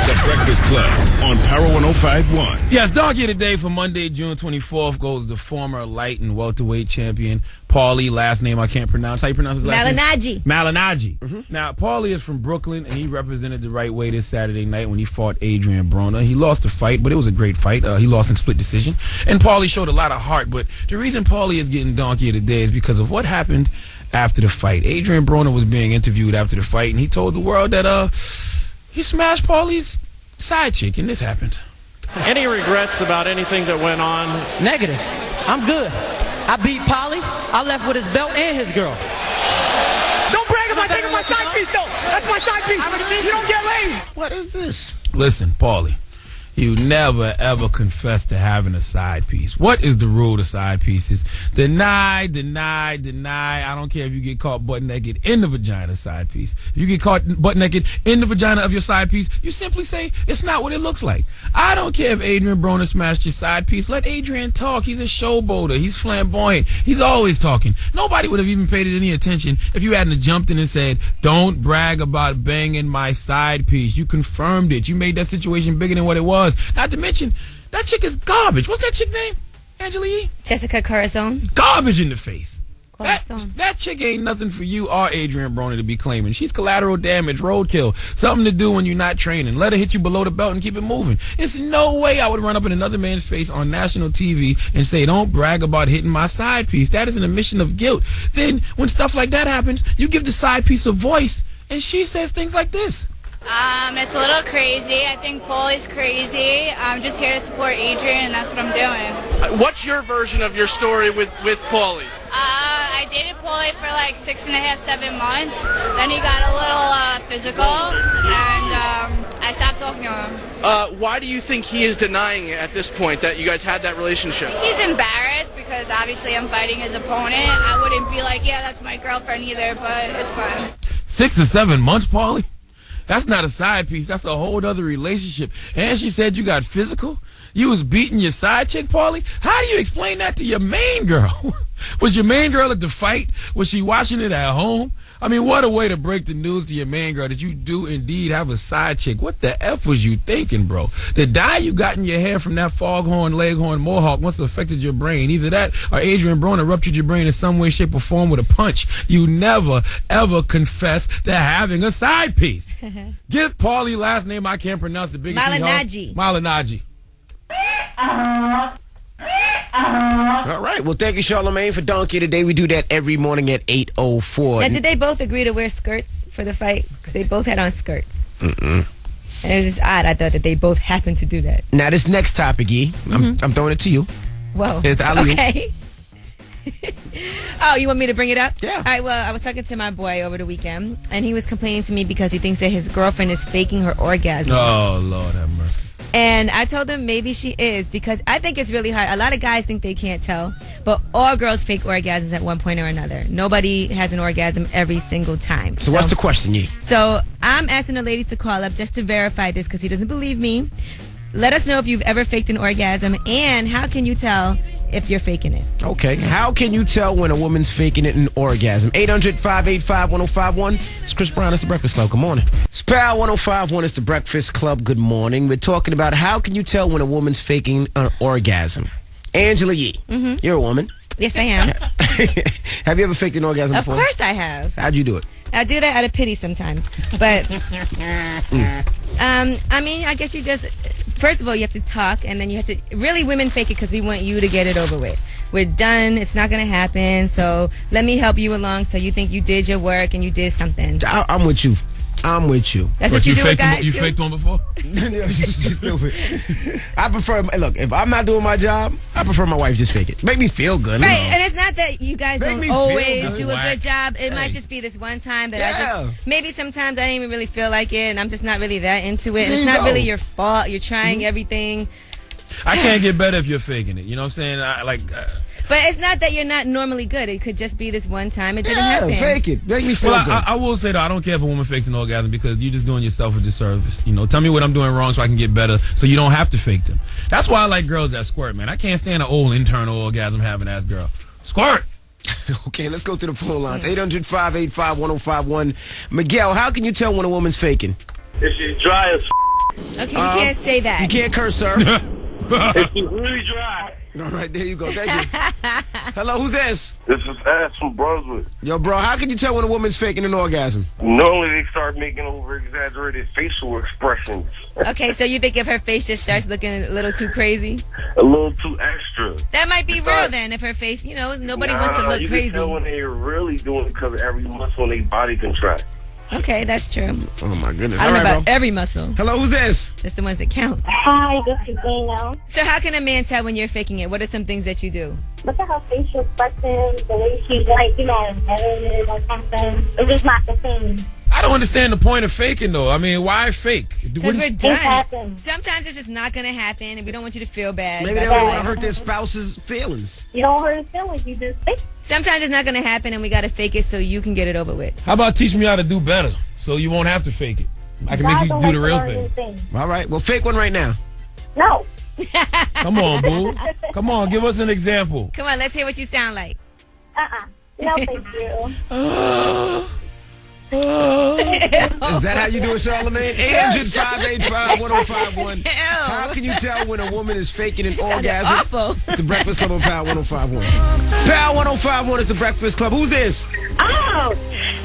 The Breakfast Club on Power 105.1.
Yes, donkey of the day for Monday, June 24th goes to the former light and welterweight champion, Paulie. Last name I can't pronounce. How you pronounce his last name? Malinaji. Now, Paulie is from Brooklyn, and he represented the right way this Saturday night when he fought Adrian Broner. He lost the fight, but it was a great fight. He lost in split decision. And Paulie showed a lot of heart, but the reason Paulie is getting donkey of the day is because of what happened after the fight. Adrian Broner was being interviewed after the fight, and he told the world that he smashed Paulie's side chick, and this happened.
Any regrets about anything that went on?
Negative. I'm good. I beat Paulie. I left with his belt and his girl.
Don't brag about taking my side piece, though. That's my side piece. You don't get laid.
What is this?
Listen, Paulie, you never, ever confess to having a side piece. What is the rule to side pieces? Deny, deny, deny. I don't care if you get caught butt naked in the vagina side piece. If you get caught butt naked in the vagina of your side piece, you simply say it's not what it looks like. I don't care if Adrian Broner smashed your side piece. Let Adrian talk. He's a showboater. He's flamboyant. He's always talking. Nobody would have even paid it any attention if you hadn't jumped in and said, don't brag about banging my side piece. You confirmed it. You made that situation bigger than what it was. Not to mention, that chick is garbage. What's that chick name? Angela Yee?
Jessica Corazon.
Garbage in the face.
Corazon.
That chick ain't nothing for you or Adrian Broner to be claiming. She's collateral damage, roadkill. Something to do when you're not training. Let her hit you below the belt and keep it moving. It's no way I would run up in another man's face on national TV and say, don't brag about hitting my side piece. That is an admission of guilt. Then, when stuff like that happens, you give the side piece a voice, and she says things like this.
It's a little crazy. I think Paulie's crazy. I'm just here to support Adrian, and that's what I'm doing.
What's your version of your story with Paulie?
I dated Paulie for like 6.5, 7 months. Then he got a little physical, and I stopped talking to him.
Why do you think he is denying it at this point that you guys had that relationship?
He's embarrassed because obviously I'm fighting his opponent. I wouldn't be like, yeah, that's my girlfriend either, but it's fine.
6 or 7 months, Paulie? That's not a side piece. That's a whole other relationship. And she said you got physical? You was beating your side chick, Paulie? How do you explain that to your main girl? Was your main girl at the fight? Was she watching it at home? I mean, what a way to break the news to your main girl that you do indeed have a side chick. What the F was you thinking, bro? The dye you got in your hair from that foghorn, leghorn, mohawk must have affected your brain. Either that or Adrian Broner ruptured your brain in some way, shape, or form with a punch. You never, ever confess to having a side piece. Give Paulie last name I can't pronounce, the biggest
Malinaji.
Malinaji.
All right. Well, thank you, Charlemagne, for Donkey today. We do that every morning at 8:04.
Now, did they both agree to wear skirts for the fight? Because they both had on skirts. And it was just odd. I thought that they both happened to do that.
Now, this next topic, E, I'm throwing it to you.
Whoa.
It's the alley-oop.
Okay. Oh, you want me to bring it up?
Yeah.
All right, well, I was talking to my boy over the weekend, and he was complaining to me because he thinks that his girlfriend is faking her orgasms.
Oh, Lord have mercy.
And I told him maybe she is, because I think it's really hard. A lot of guys think they can't tell, but all girls fake orgasms at one point or another. Nobody has an orgasm every single time.
So what's the question, Yee?
So I'm asking the ladies to call up just to verify this, because he doesn't believe me. Let us know if you've ever faked an orgasm, and how can you tell if you're faking it?
Okay. How can you tell when a woman's faking it an orgasm? 800-585-1051. It's Chris Brown. It's the Breakfast Club. Good morning. It's Power 1051. It's the Breakfast Club. Good morning. We're talking about how can you tell when a woman's faking an orgasm. Angela Yee, you're a woman.
Yes, I am.
Have you ever faked an orgasm
Of
before?
course I have.
How'd you do it?
I do that out of pity sometimes. But, I mean, I guess you just... First of all, you have to talk, and then you have to... Really, women fake it because we want you to get it over with. We're done. It's not going to happen. So let me help you along so you think you did your work and you did something.
I'm with you. I'm with you.
That's what you do with guys,
You
too?
faked one before?
I prefer... Look, if I'm not doing my job, I prefer my wife just fake it. Make me feel good.
Right, and it's not that you guys
Make me
don't
feel
always
good.
do a good job. It might just be this one time that I
Yeah.
just... Maybe sometimes I didn't even really feel like it, and I'm just not really that into it. And
There
it's
you
not
go.
really your fault. You're trying everything.
I can't get better if you're faking it. You know what I'm saying?
But it's not that you're not normally good. It could just be this one time. It didn't happen.
Fake it. Make me feel
Well,
good.
I will say, though, I don't care if a woman fakes an orgasm because you're just doing yourself a disservice. You know, tell me what I'm doing wrong so I can get better so you don't have to fake them. That's why I like girls that squirt, man. I can't stand an old internal orgasm having ass girl. Squirt!
Okay, let's go to the phone lines. 800-585-1051. Miguel, how can you tell when a woman's faking?
If she's dry as
Okay, you can't say that.
You can't curse, sir.
if she's really dry.
All right, there you go. Thank you. Hello, who's this?
This is Ass from Brunswick.
Yo, bro, how can you tell when a woman's faking an orgasm?
Normally they start making over-exaggerated facial expressions.
Okay, so you think if her face just starts looking a little too crazy?
A little too extra.
That might be real then, if her face, you know, nobody wants to look
you
crazy.
can tell when they're really doing it because every muscle in their body contracts.
Okay, that's true.
Oh, my goodness.
I don't know
All right,
about every muscle.
Hello, who's this?
Just the ones that count.
Hi, this is Danielle.
So how can a man tell when you're faking it? What are some things that you do?
Look at her facial expressions, the way she's like, you know, embarrassed or something. It's just not the same.
I don't understand the point of faking, though. I mean, why fake?
Because we're
It
done.
happens.
Sometimes it's just not going to happen, and we don't want you to feel bad.
Maybe they
That's
don't
all.
want to hurt their spouse's feelings.
You don't hurt his feelings, you just fake.
Sometimes it's not going to happen, and we got to fake it so you can get it over with.
How about teach me how to do better so you won't have to fake it? I can make you do the real thing.
All right, well, fake one right now.
No.
Come on, boo. Come on, give us an example.
Come on, let's hear what you sound like.
No, thank you.
Is that how you do it, Charlamagne? 800-585-1051. How can you tell when a woman is faking an orgasm?
Awful.
It's the Breakfast Club on Power 1051. Power 1051 is the Breakfast Club. Who's this?
Oh,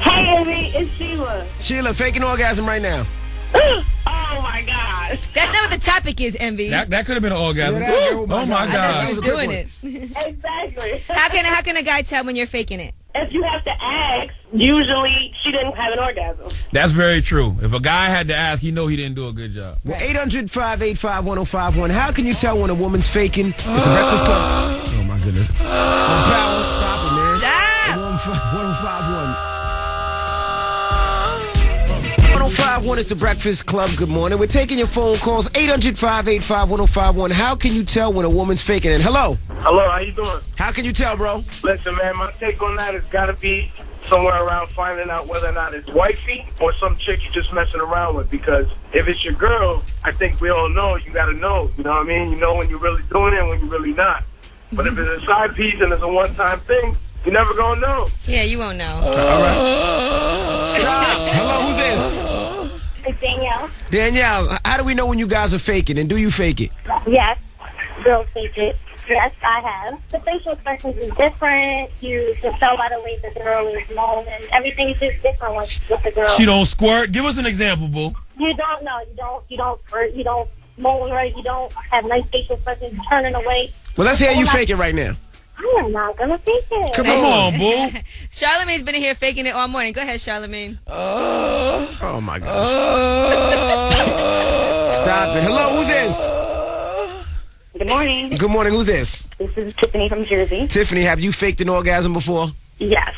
hey, Amy, it's Sheila.
Sheila, faking orgasm right now.
Oh, my God.
That's not what the topic is, Envy.
That could have been an orgasm.
Yeah,
Ooh, oh, my
I thought
God.
she was doing it.
Exactly.
How can a guy tell when you're faking it?
If you have to ask, usually she didn't have an orgasm.
That's very true. If a guy had to ask, he know he didn't do a good job.
Well, 800-585-1051. How can you tell when a woman's faking? It's the Breakfast Club. Oh, my goodness. Power, stop it, man.
Stop.
1051. 1051 is the Breakfast Club. Good morning. We're taking your phone calls. 800-585-1051. How can you tell when a woman's faking it? Hello.
Hello, how you doing?
How can you tell, bro?
Listen, man, my take on that has got to be somewhere around finding out whether or not it's wifey or some chick you're just messing around with. Because if it's your girl, I think we all know you got to know. You know what I mean? You know when you're really doing it and when you're really not. But if it's a side piece and it's a one-time thing, you're never going to know.
Yeah, you won't know.
All right. Stop. Hello, who's this?
It's Danielle.
Danielle, how do we know when you guys are faking, and do you fake it?
Yes, girls fake it. Yes, I have. The facial expressions is different. You can tell by the way the girl is moaning. Everything's just different with the girl.
She don't squirt. Give us an example, boo.
You don't know. You don't flirt. You don't moan right. You don't have nice facial expressions. You're turning away.
Well, let's hear you fake it right now.
I am not gonna fake it.
Come on, boo.
Charlamagne's been in here faking it all morning. Go ahead, Charlamagne.
Oh, my gosh. Stop it. Hello, who's this?
Good morning.
Good morning, who's this?
This is Tiffany from Jersey.
Tiffany, have you faked an orgasm before?
Yes.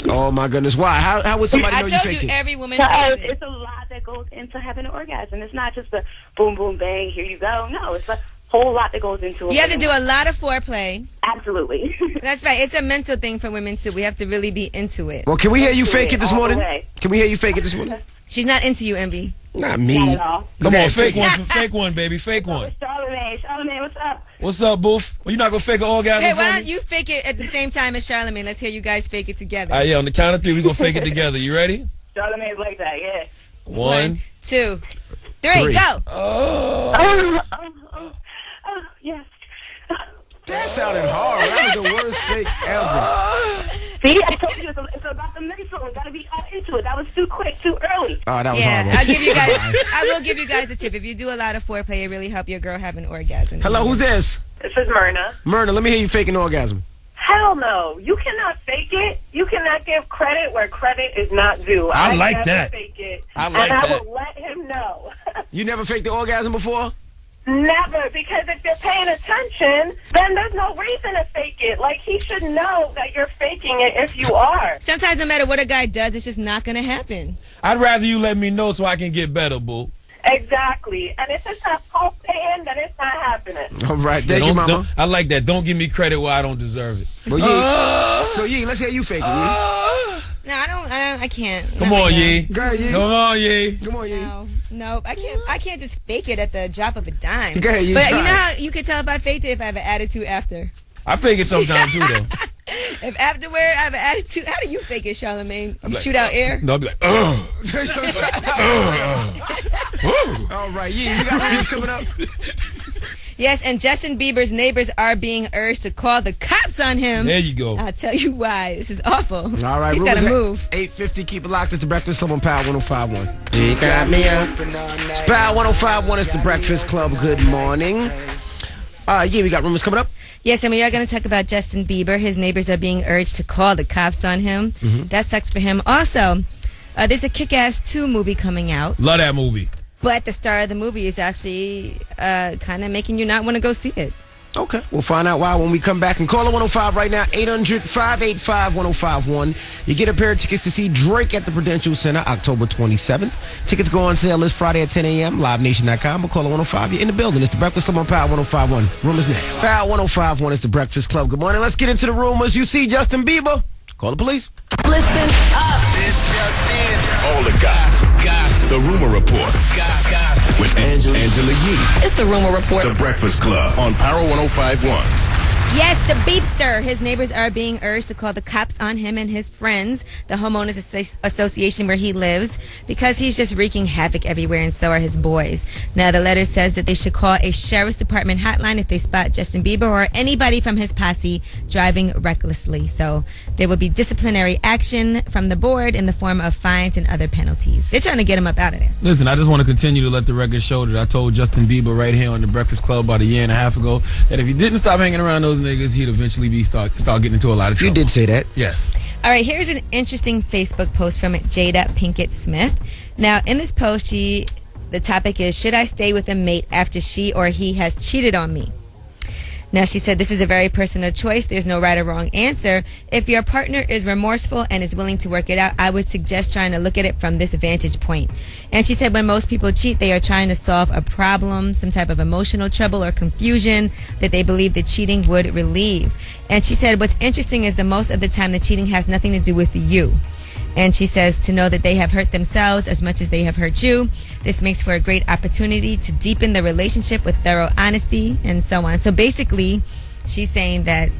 Oh my goodness, why? How would somebody know you faked it?
Every woman
because it's a lot that goes into having an orgasm. It's not just a boom, boom, bang, here you go. No, it's a whole lot that goes into it.
You have to do a lot of foreplay.
Absolutely.
That's right. It's a mental thing for women, too. We have to really be into it.
Well, can we hear you fake it this morning? Can we hear you fake it this morning?
She's not into you, MB.
Not me.
Not at all.
Come on, fake one. Fake one, baby. Fake one.
Charlamagne, what's up?
What's up, boof? Well, you're not going to fake an orgasm
Hey,
for
why
me?
don't you fake it at the same time as Charlamagne? Let's hear you guys fake it together.
Yeah, on the count of 3, we're going to fake it together. You ready?
Charlamagne's like that, yeah.
1,
2, 3, go.
Oh, yes.
That sounded hard. That was the worst fake ever.
See, I told you it's about the mental. We got to be into it. That was too quick, too early.
Oh, that was
horrible.
horrible.
I will give you guys a tip. If you do a lot of foreplay, it really help your girl have an orgasm.
Hello, who's this?
This is Myrna.
Myrna, let me hear you fake an orgasm.
Hell no. You cannot fake it. You cannot give credit where credit is not due.
I like
never
that.
Fake it,
I like
and
that.
I will let him know.
You never faked the orgasm before?
Never, because if you're paying attention, then there's no reason to fake it. Like, he should know that you're faking it if you are.
Sometimes no matter what a guy does, it's just not going to happen.
I'd rather you let me know so I can get better, boo.
Exactly. And if it's not post-paying, then it's not happening.
All right, thank you, mama.
I like that. Don't give me credit where I don't deserve it.
Well, so, Yee, let's hear you fake it, Yee.
No, I can't.
Come on, Yee.
Go ahead, Yee.
Come on, Yee.
Come on, Yee.
No, I can't just fake it at the drop of a dime.
Go ahead, Yee.
But
try
you know
it.
how you can tell if I faked it if I have an attitude after.
I fake it sometimes, too, though.
If afterward I have an attitude, how do you fake it, Charlamagne? You
like,
shoot out air?
No, I'll be like,
All right, Yee, you got reviews coming up?
Yes, and Justin Bieber's neighbors are being urged to call the cops on him.
There you go.
I'll tell you why. This is awful.
All right,
he's got to
rumors at
move.
8:50. Keep it locked. It's the Breakfast Club on Power 105.1. You got me open all night. It's Power 105.1. It's the Breakfast Club. Good morning. Yeah, we got rumors coming up.
Yes, and we are going to talk about Justin Bieber. His neighbors are being urged to call the cops on him. That sucks for him. Also, there's a Kick-Ass 2 movie coming out.
Love that movie.
But the star of the movie is actually kind of making you not want to go see it.
Okay, we'll find out why when we come back. And call 105 right now, 800-585-1051. You get a pair of tickets to see Drake at the Prudential Center October 27th. Tickets go on sale this Friday at 10 a.m. LiveNation.com. Or call 105. You're in the building. It's the Breakfast Club on Power 105.1. Rumors next. Power 105.1 is the Breakfast Club. Good morning. Let's get into the rumors. You see Justin Bieber. Call the police.
Listen up.
This just in. All the gossip. The Rumor Report. Gossip. With Angela Yee.
It's the Rumor Report.
The Breakfast Club on Power 105.1.
Yes, the Beepster. His neighbors are being urged to call the cops on him and his friends, the homeowners association where he lives, because he's just wreaking havoc everywhere, and so are his boys. Now, the letter says that they should call a sheriff's department hotline if they spot Justin Bieber or anybody from his posse driving recklessly. So there will be disciplinary action from the board in the form of fines and other penalties. They're trying to get him up out of there.
Listen, I just want to continue to let the record show that I told Justin Bieber right here on the Breakfast Club about a year and a half ago that if he didn't stop hanging around those niggas, he'd eventually start getting into a lot of trouble.
You did say that.
Yes.
All right, here's an interesting Facebook post from Jada Pinkett Smith. Now, in this post, the topic is, should I stay with a mate after she or he has cheated on me? Now, she said, this is a very personal choice. There's no right or wrong answer. If your partner is remorseful and is willing to work it out, I would suggest trying to look at it from this vantage point. And she said, when most people cheat, they are trying to solve a problem, some type of emotional trouble or confusion that they believe the cheating would relieve. And she said, what's interesting is that most of the time the cheating has nothing to do with you. And she says to know that they have hurt themselves as much as they have hurt you. This makes for a great opportunity to deepen the relationship with thorough honesty and so on. So basically, she's saying that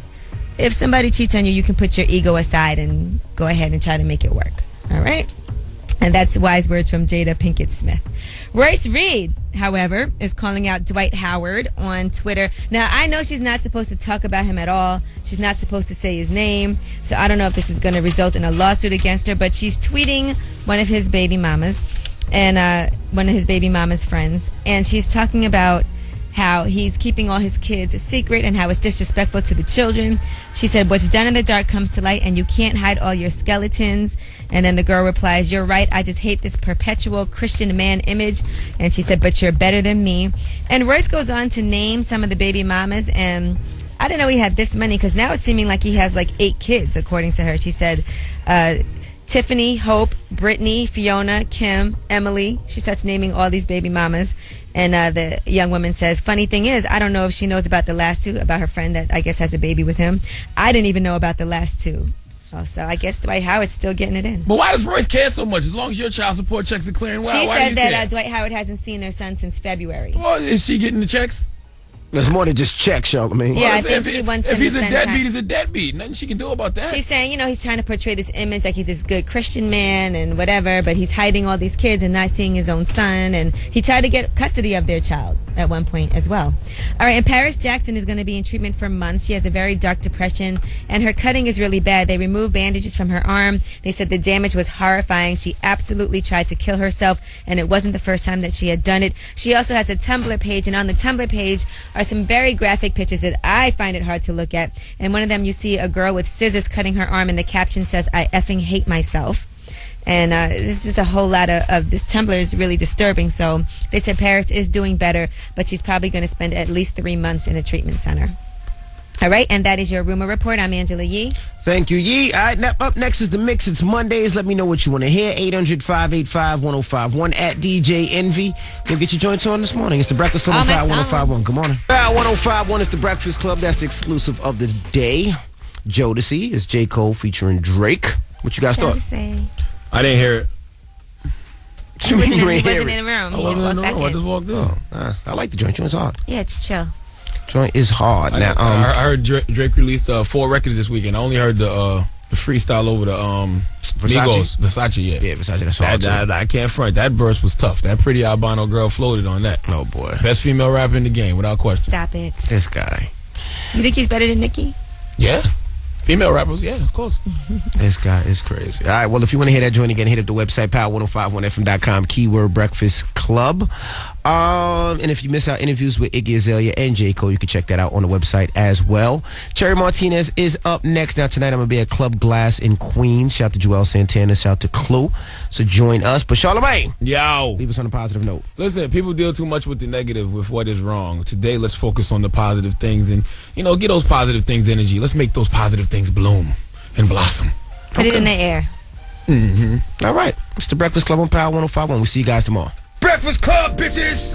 if somebody cheats on you, you can put your ego aside and go ahead and try to make it work. All right? And that's wise words from Jada Pinkett Smith. Royce Reed, however, is calling out Dwight Howard on Twitter. Now, I know she's not supposed to talk about him at all. She's not supposed to say his name. So I don't know if this is going to result in a lawsuit against her. But she's tweeting one of his baby mamas and one of his baby mama's friends. And she's talking about how he's keeping all his kids a secret and how it's disrespectful to the children. She said, what's done in the dark comes to light, and you can't hide all your skeletons. And then the girl replies, you're right, I just hate this perpetual Christian man image. And she said, but you're better than me. And Royce goes on to name some of the baby mamas, and I didn't know he had this many, because now it's seeming like he has like 8 kids, according to her. She said, Tiffany, Hope, Brittany, Fiona, Kim, Emily. She starts naming all these baby mamas. And the young woman says, funny thing is, I don't know if she knows about the last 2, about her friend that I guess has a baby with him. I didn't even know about the last 2. So I guess Dwight Howard's still getting it in.
But why does Royce care so much? As long as your child support checks are clearing, why
She
do
said
you
that
care?
Dwight Howard hasn't seen their son since February.
Well, is she getting the checks?
There's more than just checks, Charlamagne.
Yeah, I think she wants him
If he's
to
a
spend
deadbeat,
time.
he's a deadbeat. Nothing she can do about that.
She's saying, he's trying to portray this image like he's this good Christian man and whatever, but he's hiding all these kids and not seeing his own son. And he tried to get custody of their child at one point as well. All right, and Paris Jackson is going to be in treatment for months. She has a very dark depression, and her cutting is really bad. They removed bandages from her arm. They said the damage was horrifying. She absolutely tried to kill herself, and it wasn't the first time that she had done it. She also has a Tumblr page, and on the Tumblr page are some very graphic pictures that I find it hard to look at. And one of them, you see a girl with scissors cutting her arm, and the caption says, I effing hate myself. And this is just a whole lot of this Tumblr is really disturbing. So they said Paris is doing better, but she's probably going to spend at least 3 months in a treatment center. All right, and that is your Rumor Report. I'm Angela Yee.
Thank you, Yee. All right, now up next is The Mix. It's Mondays. Let me know what you want to hear. 800-585-1051 at DJ Envy. Go get your joints on this morning. It's The Breakfast Club on Power 1051. Good morning. Power 1051 is The Breakfast Club. That's the exclusive of the day. Jodeci is J. Cole featuring Drake. What you guys thought?
I didn't hear it.
He wasn't in the room. He just walked back in.
I just walked in.
I like the joint. Joint's hard.
Yeah, it's chill.
Joint is hard. Now,
I heard Drake released 4 records this weekend. I only heard the freestyle over the Migos. Versace, yeah.
Yeah, Versace, that's hard too.
I can't front. That verse was tough. That Pretty Albino Girl floated on that.
Oh, boy.
Best female rapper in the game, without question.
Stop it.
This guy.
You think he's better than Nicki?
Yeah. Female rappers, yeah, of course.
This guy is crazy. All right, well, if you want to hear that joint again, hit up the website, power1051fm.com, keyword Breakfast Club. And if you miss our interviews with Iggy Azalea and J. Cole, you can check that out on the website as well. Cherry Martinez is up next. Now, tonight I'm going to be at Club Glass in Queens. Shout out to Joel Santana. Shout out to Clue. So join us. But Charlamagne,
yo,
leave us on a positive note.
Listen, people deal too much with the negative, with what is wrong. Today, let's focus on the positive things and, get those positive things energy. Let's make those positive things bloom and blossom.
Put it in the air.
Mm-hmm. All right. It's the Breakfast Club on Power 1051. We'll see you guys tomorrow.
Breakfast Club, bitches!